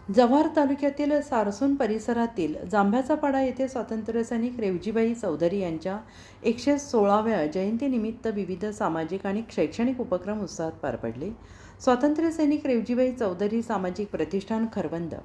जव्हार तालुक्यातील सारसूण परिसरातील जांभ्याचा पाडा येथे स्वातंत्र्यसैनिक रेवजीबाई चौधरी यांच्या 116व्या जयंतीनिमित्त विविध सामाजिक आणि शैक्षणिक उपक्रम उत्साहात पार पडले. स्वातंत्र्यसैनिक रेवजीबाई चौधरी सामाजिक प्रतिष्ठान खरवंद,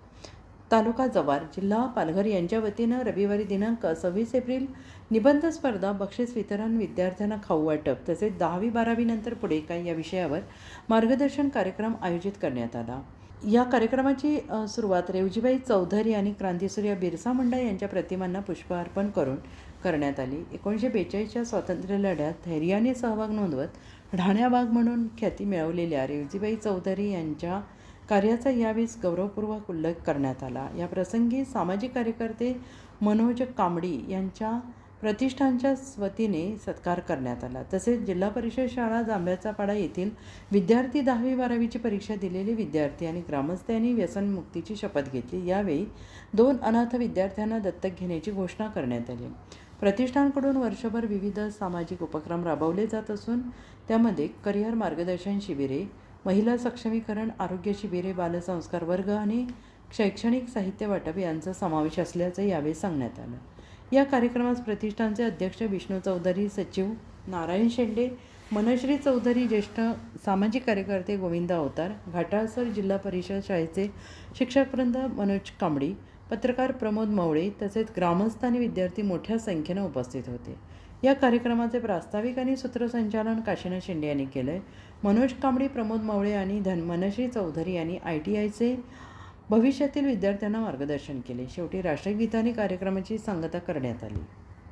तालुका जव्हार, जिल्हा पालघर यांच्या वतीनं रविवारी दिनांक 26 एप्रिल निबंध स्पर्धा, बक्षीस वितरण, विद्यार्थ्यांना खाऊ वाटप तसेच 10वी-12वी नंतर पुढे काय या विषयावर मार्गदर्शन कार्यक्रम आयोजित करण्यात आला. या कार्यक्रमाची सुरुवात रेवजीबाई चौधरी आणि क्रांतीसूर्य बिरसा मुंडा यांच्या प्रतिमांना पुष्पअर्पण करून करण्यात आली. 1942च्या स्वातंत्र्य लढ्यात धैर्याने सहभाग नोंदवत ढाण्याबाग म्हणून ख्याती मिळवलेल्या रेवजीबाई चौधरी यांच्या कार्याचा यावेळी गौरवपूर्वक उल्लेख करण्यात आला. या प्रसंगी सामाजिक कार्यकर्ते मनोज कांबडी यांच्या प्रतिष्ठानच्या वतीने सत्कार करण्यात आला. तसेच जिल्हा परिषद शाळा जांभ्याचा पाडा येथील विद्यार्थी 10वी-12वीची परीक्षा दिलेले विद्यार्थी आणि ग्रामस्थांनी व्यसनमुक्तीची शपथ घेतली. यावेळी 2 अनाथ विद्यार्थ्यांना दत्तक घेण्याची घोषणा करण्यात आली. प्रतिष्ठानकडून वर्षभर विविध सामाजिक उपक्रम राबवले जात असून त्यामध्ये करिअर मार्गदर्शन शिबिरे, महिला सक्षमीकरण, आरोग्य शिबिरे, बालसंस्कार वर्ग आणि शैक्षणिक साहित्य वाटप यांचा समावेश असल्याचं यावेळी सांगण्यात आलं. या कार्यक्रमात प्रतिष्ठानचे अध्यक्ष विष्णू चौधरी, सचिव नारायण शेंडे, मनश्री चौधरी, ज्येष्ठ सामाजिक कार्यकर्ते गोविंद अवतार, घाटाळसर जिल्हा परिषद शाळेचे शिक्षकवृंद मनोज कांबडी, पत्रकार प्रमोद मवळे तसेच ग्रामस्थ आणि विद्यार्थी मोठ्या संख्येनं उपस्थित होते. या कार्यक्रमाचे प्रास्ताविक आणि सूत्रसंचालन काशीनाथ शेंडे यांनी केले. मनोज कांबडी, प्रमोद मवळे आणि मनश्री चौधरी यांनी ITIचे भविष्यातील विद्यार्थ्यांना मार्गदर्शन केले. शेवटी राष्ट्रगीताने कार्यक्रमाची सांगता करण्यात आली.